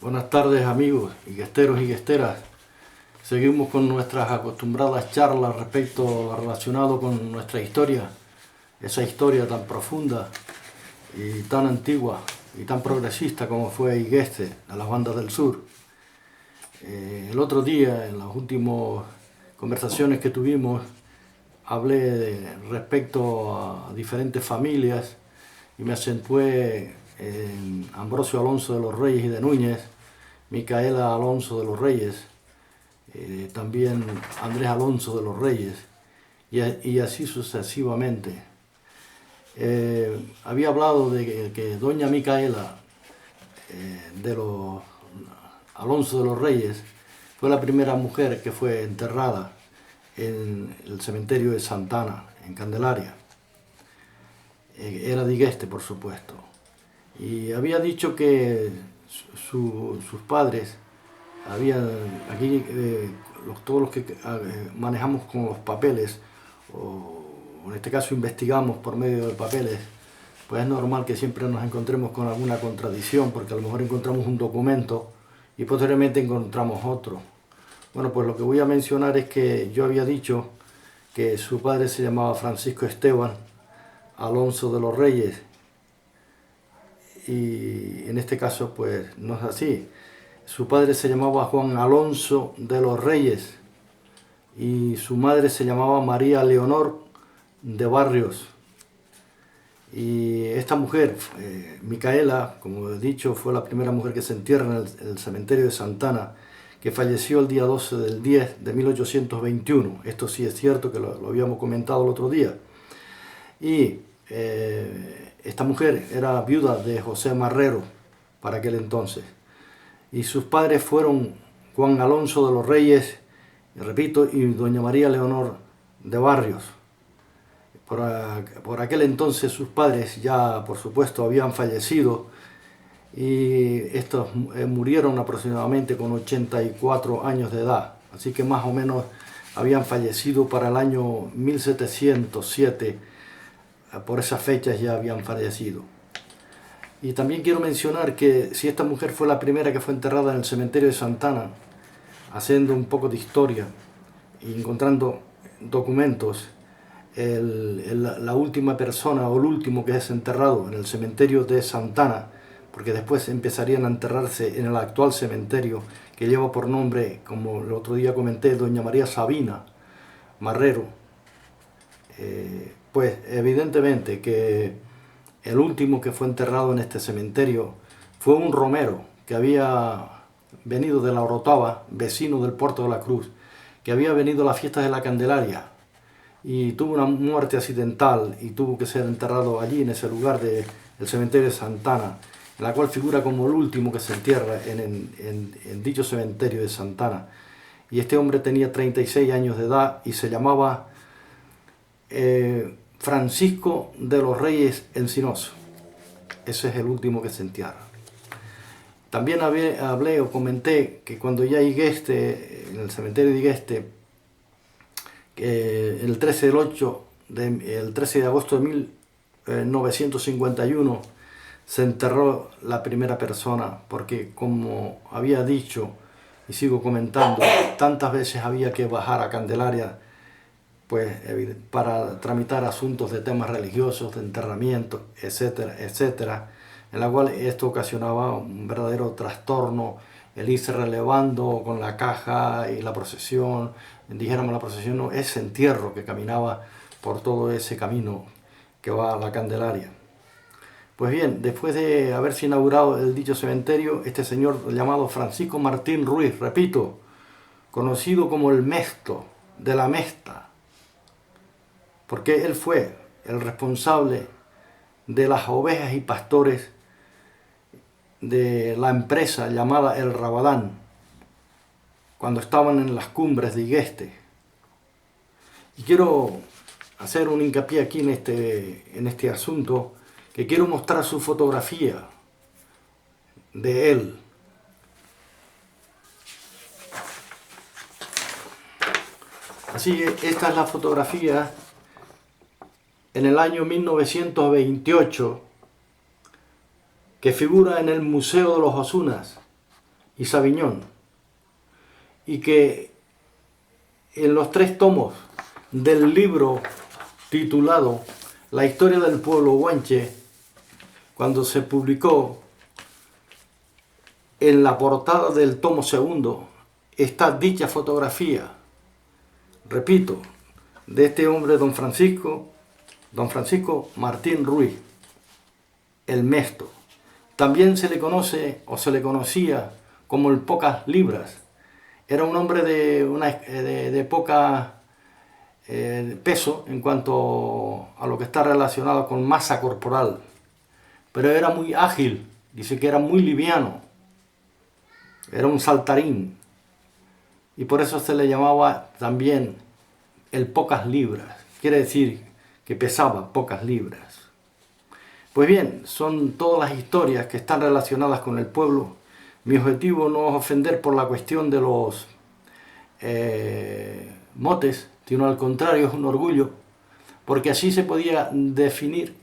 Buenas tardes amigos, guesteros y guesteras. Seguimos con nuestras acostumbradas charlas respecto a lo relacionado con nuestra historia, esa historia tan profunda y tan antigua y tan progresista como fue Igueste, de las bandas del sur. El otro día, en las últimas conversaciones que tuvimos, hablé respecto a diferentes familias y me acentué en Ambrosio Alonso de los Reyes y de Núñez, Micaela Alonso de los Reyes, también Andrés Alonso de los Reyes, y así sucesivamente. Había hablado de que doña Micaela de los Alonso de los Reyes fue la primera mujer que fue enterrada en el cementerio de Santana, en Candelaria. Era de Igueste, por supuesto. Y había dicho que sus padres habían, aquí todos los que manejamos con los papeles, o en este caso investigamos por medio de papeles, pues es normal que siempre nos encontremos con alguna contradicción, porque a lo mejor encontramos un documento y posteriormente encontramos otro. Bueno, pues lo que voy a mencionar es que yo había dicho que su padre se llamaba Francisco Esteban Alonso de los Reyes, y en este caso pues no es así. Su padre se llamaba Juan Alonso de los Reyes y su madre se llamaba María Leonor de Barrios. Y esta mujer, Micaela, como he dicho, fue la primera mujer que se entierra en el cementerio de Santana, que falleció el día 12 del 10 de 1821. Esto sí es cierto, que lo habíamos comentado el otro día. Y esta mujer era viuda de José Marrero para aquel entonces. Y sus padres fueron Juan Alonso de los Reyes, repito, y doña María Leonor de Barrios. Por aquel entonces sus padres ya, por supuesto, habían fallecido, y estos murieron aproximadamente con 84 años de edad. Así que más o menos habían fallecido para el año 1707, por esas fechas ya habían fallecido. Y también quiero mencionar que si esta mujer fue la primera que fue enterrada en el cementerio de Santana, haciendo un poco de historia y encontrando documentos, la última persona o el último que es enterrado en el cementerio de Santana, porque después empezarían a enterrarse en el actual cementerio que lleva por nombre, como el otro día comenté, doña María Sabina Marrero, pues evidentemente que el último que fue enterrado en este cementerio fue un romero que había venido de la Orotava, vecino del Puerto de la Cruz, que había venido a las fiestas de la Candelaria y tuvo una muerte accidental y tuvo que ser enterrado allí en ese lugar del cementerio de Santana, en la cual figura como el último que se entierra en dicho cementerio de Santana. Y este hombre tenía 36 años de edad y se llamaba Francisco de los Reyes Encinoso. Ese es el último que se entierra. También hablé o comenté que cuando ya Igueste, en el cementerio de Igueste, el 13 de agosto de 1951 se enterró la primera persona, porque como había dicho y sigo comentando, tantas veces había que bajar a Candelaria pues para tramitar asuntos de temas religiosos, de enterramiento, etcétera, etcétera, en la cual esto ocasionaba un verdadero trastorno, el irse relevando con la caja y la procesión, dijéramos la procesión, no, ese entierro que caminaba por todo ese camino que va a la Candelaria. Pues bien, después de haberse inaugurado el dicho cementerio, este señor llamado Francisco Martín Ruiz, repito, conocido como el Mesto de la Mesta, porque él fue el responsable de las ovejas y pastores de la empresa llamada El Rabadán, cuando estaban en las cumbres de Igueste. Y quiero hacer un hincapié aquí en este asunto, que quiero mostrar su fotografía de él. Así que esta es la fotografía en el año 1928, que figura en el Museo de los Osunas, y Saviñón, y que en los 3 tomos del libro titulado La historia del pueblo guanche, cuando se publicó, en la portada del tomo 2 está dicha fotografía, repito, de este hombre, don Francisco Martín Ruiz, el Mesto. También se le conoce o se le conocía como el Pocas Libras. Era un hombre de poca peso en cuanto a lo que está relacionado con masa corporal, pero era muy ágil, dice que era muy liviano, era un saltarín, y por eso se le llamaba también el Pocas Libras, quiere decir que pesaba pocas libras. Pues bien, son todas las historias que están relacionadas con el pueblo. Mi objetivo no es ofender por la cuestión de los motes, sino al contrario, es un orgullo, porque así se podía definir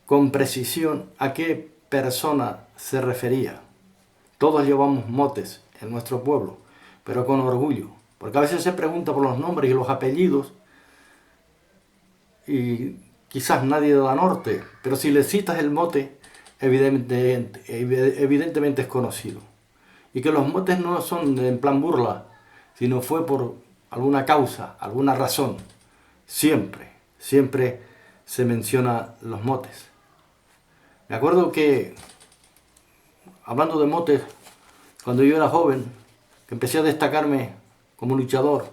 con precisión a qué persona se refería. Todos llevamos motes en nuestro pueblo, pero con orgullo, porque a veces se pregunta por los nombres y los apellidos, y quizás nadie da norte, pero si le citas el mote, evidentemente es conocido. Y que los motes no son en plan burla, sino fue por alguna causa, alguna razón. Siempre se menciona los motes. Me acuerdo que, hablando de motes, cuando yo era joven, que empecé a destacarme como luchador,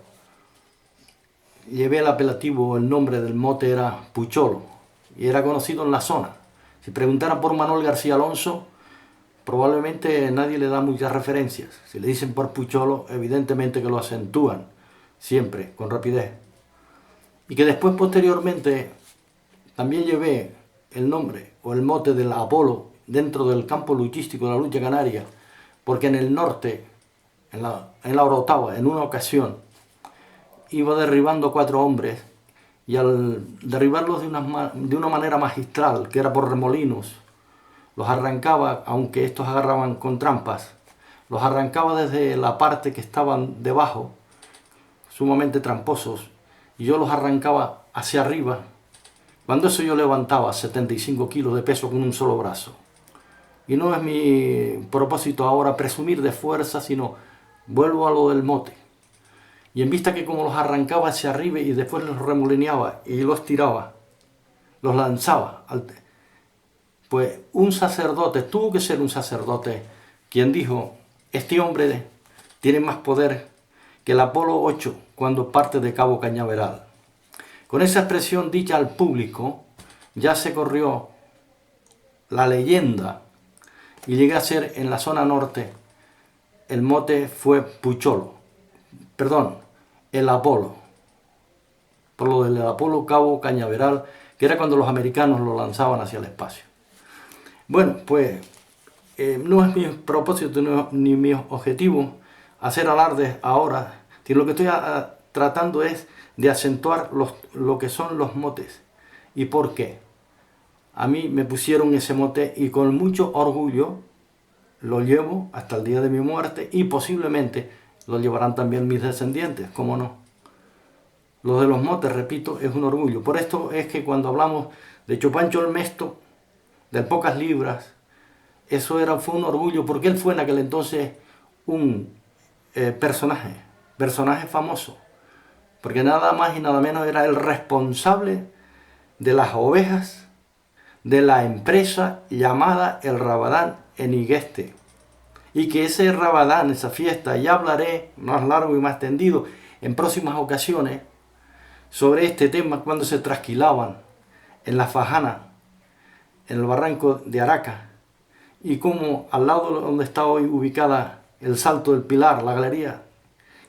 llevé el apelativo, el nombre del mote era Pucholo, y era conocido en la zona. Si preguntaran por Manuel García Alonso, probablemente nadie le da muchas referencias. Si le dicen por Pucholo, evidentemente que lo acentúan, siempre, con rapidez. Y que después, posteriormente, también llevé el nombre o el mote del Apolo dentro del campo luchístico de la lucha canaria, porque en el norte, en la Orotava, en una ocasión, iba derribando 4 hombres, y al derribarlos de una manera magistral, que era por remolinos, los arrancaba, aunque estos agarraban con trampas, los arrancaba desde la parte que estaban debajo, sumamente tramposos, y yo los arrancaba hacia arriba. Cuando eso yo levantaba 75 kilos de peso con un solo brazo. Y no es mi propósito ahora presumir de fuerza, sino vuelvo a lo del mote. Y en vista que como los arrancaba hacia arriba y después los remolineaba y los tiraba, los lanzaba, pues un sacerdote, tuvo que ser un sacerdote, quien dijo, este hombre tiene más poder que el Apolo 8 cuando parte de Cabo Cañaveral. Con esa expresión dicha al público, ya se corrió la leyenda y llegué a ser en la zona norte, el mote fue Pucholo, perdón, el Apolo, por lo del Apolo Cabo Cañaveral, que era cuando los americanos lo lanzaban hacia el espacio. Bueno, pues no es mi propósito ni mi objetivo hacer alardes ahora, sino lo que estoy tratando es de acentuar lo que son los motes. ¿Y por qué? A mí me pusieron ese mote y con mucho orgullo lo llevo hasta el día de mi muerte, y posiblemente lo llevarán también mis descendientes, ¿cómo no? Lo de los motes, repito, es un orgullo. Por esto es que cuando hablamos de Chopancho el Mesto, del Pocas Libras, eso fue un orgullo, porque él fue en aquel entonces un personaje famoso, porque nada más y nada menos era el responsable de las ovejas de la empresa llamada el Rabadán en Igueste. Y que ese Rabadán, esa fiesta, ya hablaré más largo y más tendido en próximas ocasiones sobre este tema, cuando se trasquilaban en la Fajana, en el barranco de Araca, y como al lado donde está hoy ubicada el Salto del Pilar, la galería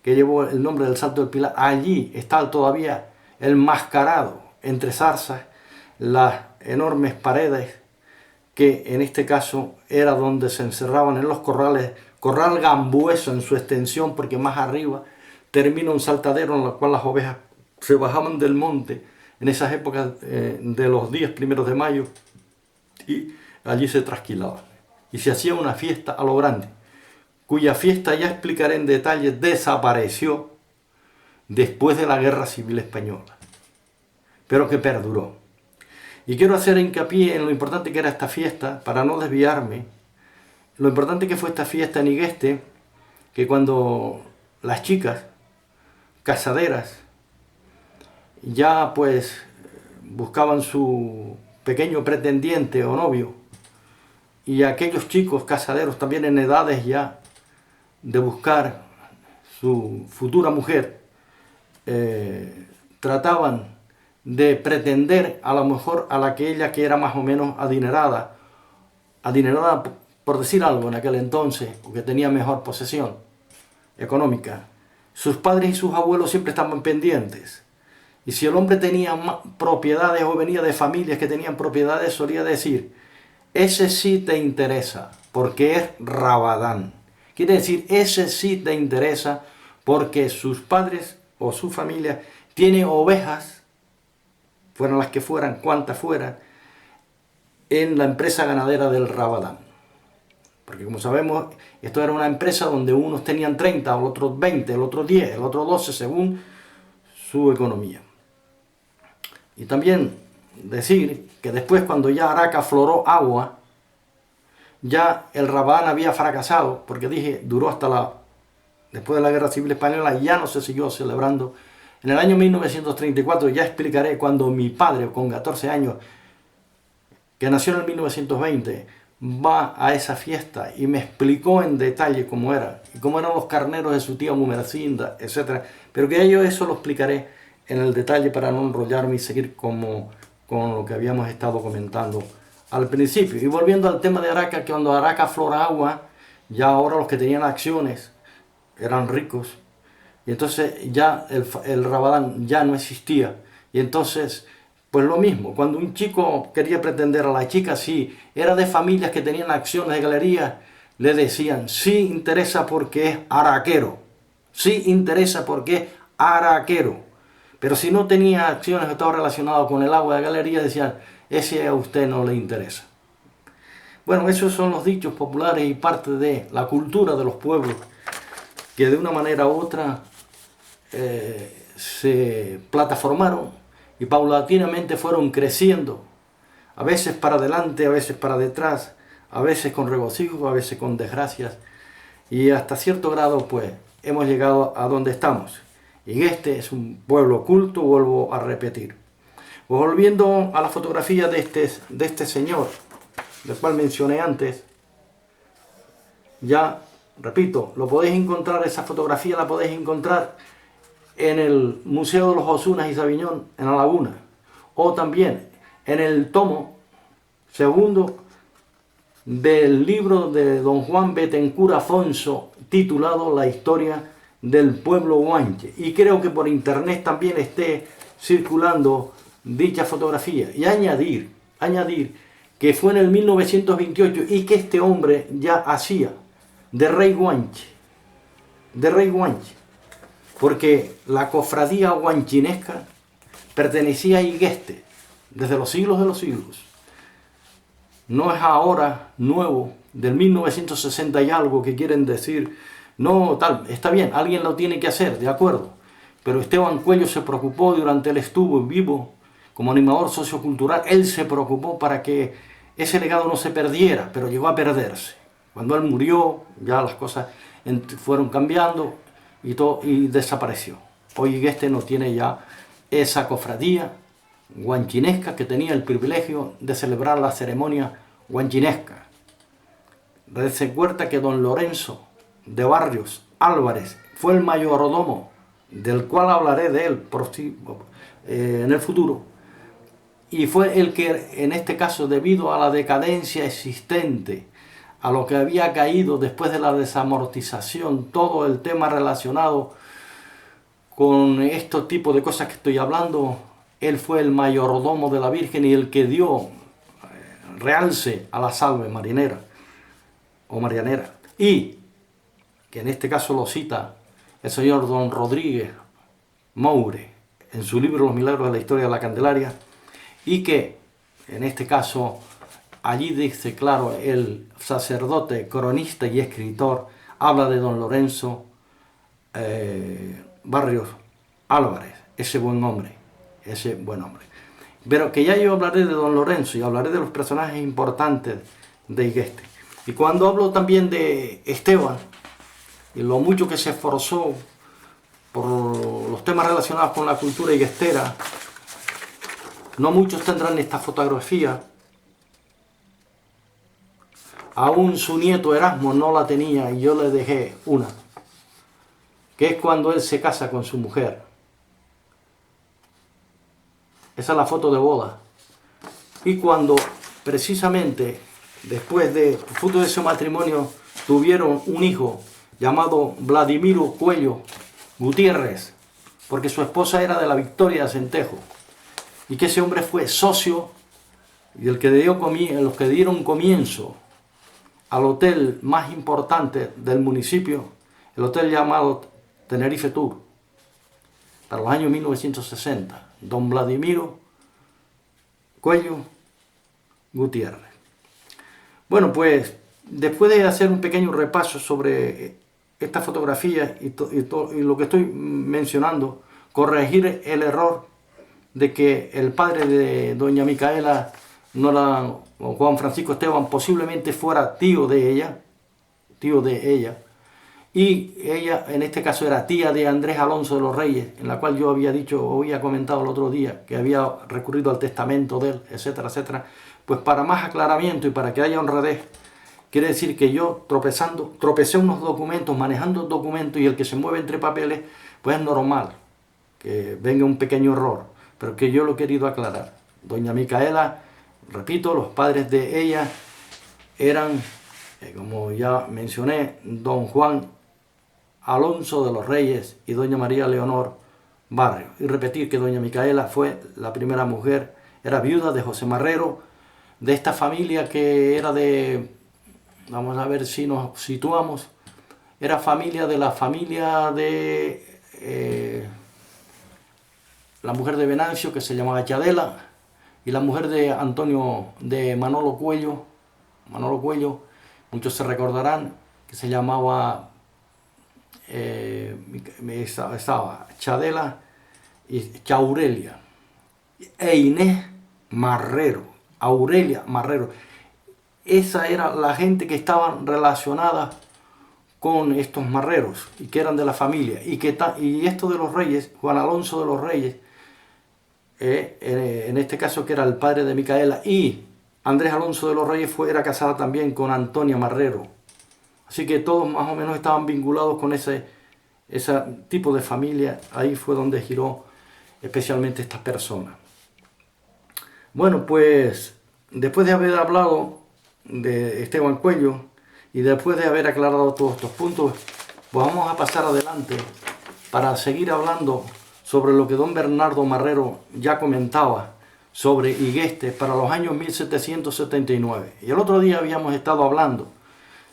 que llevó el nombre del Salto del Pilar, allí está todavía el mascarado entre zarzas, las enormes paredes que en este caso era donde se encerraban en los corrales, corral Gambueso en su extensión, porque más arriba termina un saltadero en el cual las ovejas se bajaban del monte en esas épocas de los días 1 de mayo, y allí se trasquilaban y se hacía una fiesta a lo grande, cuya fiesta ya explicaré en detalle desapareció después de la Guerra Civil Española, pero que perduró. Y quiero hacer hincapié en lo importante que era esta fiesta, para no desviarme, lo importante que fue esta fiesta en Igueste, que cuando las chicas casaderas ya pues buscaban su pequeño pretendiente o novio, y aquellos chicos casaderos también en edades ya de buscar su futura mujer, trataban de pretender a lo mejor a la que ella que era más o menos adinerada por decir algo en aquel entonces, o que tenía mejor posesión económica. Sus padres y sus abuelos siempre estaban pendientes. Y si el hombre tenía propiedades o venía de familias que tenían propiedades, solía decir, ese sí te interesa, porque es Rabadán. Quiere decir, ese sí te interesa, porque sus padres o su familia tiene ovejas, fueran las que fueran, cuantas fueran, en la empresa ganadera del Rabadán. Porque como sabemos, esto era una empresa donde unos tenían 30, el otro 20, el otro 10, el otro 12, según su economía. Y también decir que después, cuando ya Araca afloró agua, ya el Rabadán había fracasado, porque dije, duró hasta después de la Guerra Civil Española, y ya no se siguió celebrando. En el año 1934, ya explicaré, cuando mi padre, con 14 años, que nació en el 1920, va a esa fiesta y me explicó en detalle cómo era, y cómo eran los carneros de su tía Mumercinda, etc. Pero que yo eso lo explicaré en el detalle para no enrollarme y seguir con lo que habíamos estado comentando al principio. Y volviendo al tema de Araca, que cuando Araca aflora agua, ya ahora los que tenían acciones eran ricos, y entonces ya el Rabadán ya no existía. Y entonces, pues lo mismo, cuando un chico quería pretender a la chica, si era de familias que tenían acciones de galerías, le decían, sí interesa porque es araquero, sí interesa porque es araquero. Pero si no tenía acciones que estaban relacionadas con el agua de galería, decían, ese a usted no le interesa. Bueno, esos son los dichos populares y parte de la cultura de los pueblos, que de una manera u otra se plataformaron y paulatinamente fueron creciendo, a veces para adelante, a veces para detrás, a veces con regocijo, a veces con desgracias, y hasta cierto grado pues hemos llegado a donde estamos. Y este es un pueblo culto, vuelvo a repetir. Pues volviendo a la fotografía de este señor, del cual mencioné antes, ya, repito, lo podéis encontrar, esa fotografía la podéis encontrar en el Museo de los Osunas y Sabiñón, en La Laguna, o también en el tomo segundo del libro de don Juan Betancur Afonso, titulado La historia del pueblo guanche, y creo que por internet también esté circulando dicha fotografía. Y añadir que fue en el 1928 y que este hombre ya hacía de rey guanche, porque la cofradía guanchinesca pertenecía a Igueste desde los siglos de los siglos. No es ahora nuevo, del 1960 y algo, que quieren decir, no, tal, está bien, alguien lo tiene que hacer, de acuerdo, pero Esteban Cuello se preocupó durante él estuvo vivo como animador sociocultural, él se preocupó para que ese legado no se perdiera, pero llegó a perderse. Cuando él murió, ya las cosas fueron cambiando y desapareció. Hoy Igueste no tiene ya esa cofradía guanchinesca que tenía el privilegio de celebrar la ceremonia guanchinesca. Recuerda que don Lorenzo de Barrios Álvarez fue el mayordomo, del cual hablaré de él en el futuro, y fue el que, en este caso, debido a la decadencia existente, a lo que había caído después de la desamortización, todo el tema relacionado con estos tipos de cosas que estoy hablando, él fue el mayordomo de la Virgen y el que dio realce a la salve marinera o marianera. Y que en este caso lo cita el señor don Rodríguez Moure en su libro Los Milagros de la Historia de la Candelaria, y que en este caso allí dice claro el sacerdote, cronista y escritor habla de don Lorenzo Barrios Álvarez, ese buen hombre. Pero que ya yo hablaré de don Lorenzo y hablaré de los personajes importantes de Igueste. Y cuando hablo también de Esteban y lo mucho que se esforzó por los temas relacionados con la cultura iguestera, no muchos tendrán esta fotografía. Aún su nieto Erasmo no la tenía y yo le dejé una, que es cuando él se casa con su mujer. Esa es la foto de boda. Y cuando precisamente después de fruto de ese matrimonio tuvieron un hijo llamado Vladimiro Cuello Gutiérrez, porque su esposa era de la Victoria de Centejo, y que ese hombre fue socio y los que dieron comienzo al hotel más importante del municipio, el hotel llamado Tenerife Tour, para los años 1960, don Vladimiro Cuello Gutiérrez. Bueno, pues después de hacer un pequeño repaso sobre esta fotografía y lo que estoy mencionando, corregir el error de que el padre de doña Micaela, o Juan Francisco Esteban, posiblemente fuera tío de ella, y ella en este caso era tía de Andrés Alonso de los Reyes, en la cual yo había comentado el otro día que había recurrido al testamento de él, etcétera, etcétera. Pues para más aclaramiento y para que haya honradez, quiere decir que yo tropecé unos documentos, manejando documentos, y el que se mueve entre papeles, pues es normal que venga un pequeño error, pero que yo lo he querido aclarar. Doña Micaela, repito, los padres de ella eran, como ya mencioné, don Juan Alonso de los Reyes y doña María Leonor Barrio. Y repetir que doña Micaela fue la primera mujer, era viuda de José Marrero, de esta familia que era vamos a ver si nos situamos, era familia de la la mujer de Venancio, que se llamaba Chadela, y la mujer de Manolo Cuello, muchos se recordarán, que se llamaba estaba Chadela y Chaurelia, e Inés Marrero, Aurelia Marrero. Esa era la gente que estaban relacionada con estos marreros y que eran de la familia. Y esto de los Reyes, Juan Alonso de los Reyes, en este caso que era el padre de Micaela, y Andrés Alonso de los Reyes era casada también con Antonia Marrero. Así que todos más o menos estaban vinculados con ese tipo de familia. Ahí fue donde giró especialmente estas personas. Bueno, pues después de haber hablado de Esteban Cuello y después de haber aclarado todos estos puntos, pues vamos a pasar adelante para seguir hablando sobre lo que don Bernardo Marrero ya comentaba sobre Igueste para los años 1779. Y el otro día habíamos estado hablando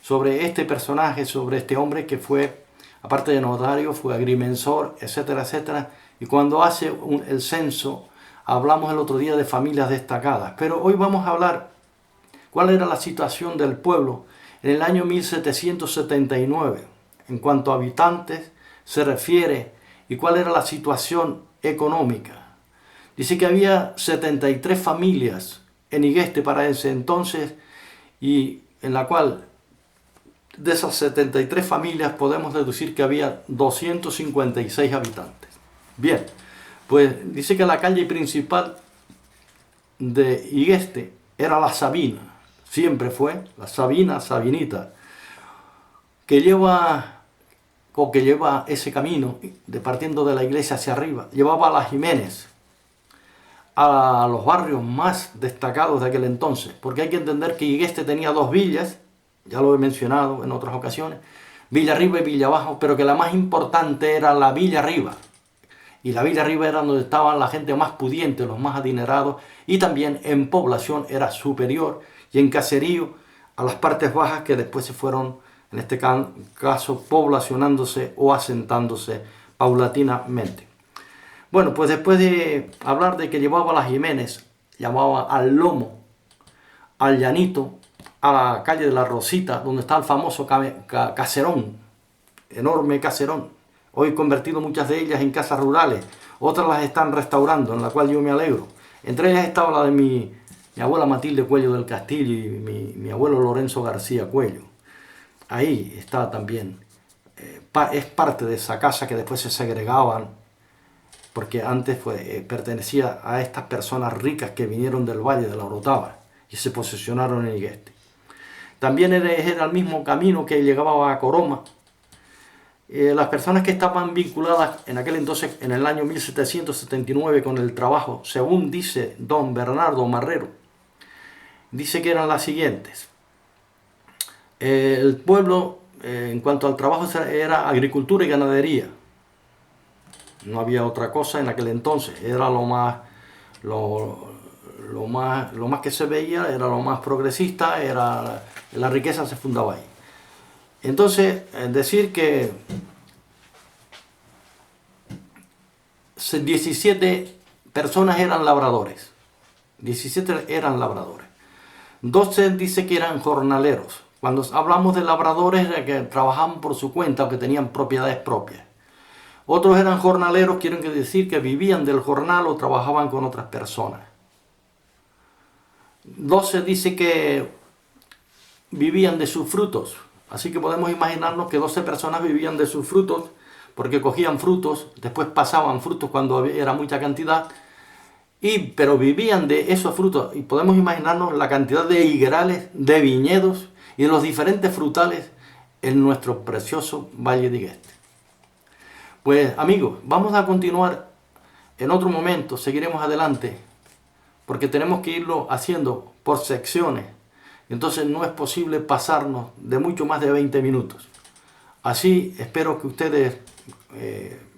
sobre este personaje, sobre este hombre que fue, aparte de notario, fue agrimensor, etcétera, etcétera. Y cuando hace el censo, hablamos el otro día de familias destacadas. Pero hoy vamos a hablar cuál era la situación del pueblo en el año 1779, en cuanto a habitantes se refiere, y cuál era la situación económica. Dice que había 73 familias en Igueste para ese entonces, y en la cual de esas 73 familias podemos deducir que había 256 habitantes. Bien, pues dice que la calle principal de Igueste era la Sabina, siempre fue la Sabinita, que lleva ese camino, partiendo de la iglesia hacia arriba, llevaba a las Jiménez, a los barrios más destacados de aquel entonces, porque hay que entender que Igueste tenía dos villas, ya lo he mencionado en otras ocasiones, Villa Arriba y Villa Abajo, pero que la más importante era la Villa Arriba. Y la Villa Arriba era donde estaban la gente más pudiente, los más adinerados, y también en población era superior, y en caserío a las partes bajas que después se fueron, en este caso, poblacionándose o asentándose paulatinamente. Bueno, pues después de hablar de que llevaba a las Jiménez, llamaba al Lomo, al Llanito, a la calle de la Rosita, donde está el famoso caserón, enorme caserón, hoy convertido muchas de ellas en casas rurales, otras las están restaurando, en la cual yo me alegro. Entre ellas estaba la de mi abuela Matilde Cuello del Castillo y mi abuelo Lorenzo García Cuello. Ahí está también. Es parte de esa casa que después se segregaban, porque antes pertenecía a estas personas ricas que vinieron del Valle de la Orotava y se posesionaron en Igueste. También era el mismo camino que llegaba a Coroma. Las personas que estaban vinculadas en aquel entonces, en el año 1779, con el trabajo, según dice don Bernardo Marrero, dice que eran las siguientes. El pueblo, en cuanto al trabajo, era agricultura y ganadería. No había otra cosa en aquel entonces, era lo más que se veía, era lo más progresista, era la riqueza se fundaba ahí. Entonces, decir que 17 personas eran labradores, 17 eran labradores, 12 dice que eran jornaleros. Cuando hablamos de labradores, que trabajaban por su cuenta o que tenían propiedades propias. Otros eran jornaleros, quieren decir que vivían del jornal o trabajaban con otras personas. 12 dice que vivían de sus frutos. Así que podemos imaginarnos que 12 personas vivían de sus frutos, porque cogían frutos, después pasaban frutos cuando era mucha cantidad, pero vivían de esos frutos. Y podemos imaginarnos la cantidad de higuerales, de viñedos y de los diferentes frutales en nuestro precioso Valle de Igueste. Pues amigos, vamos a continuar en otro momento, seguiremos adelante, porque tenemos que irlo haciendo por secciones. Entonces no es posible pasarnos de mucho más de 20 minutos. Así espero que ustedes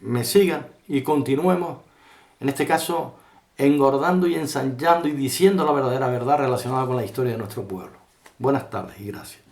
me sigan y continuemos, en este caso, engordando y ensanchando y diciendo la verdadera verdad relacionada con la historia de nuestro pueblo. Buenas tardes y gracias.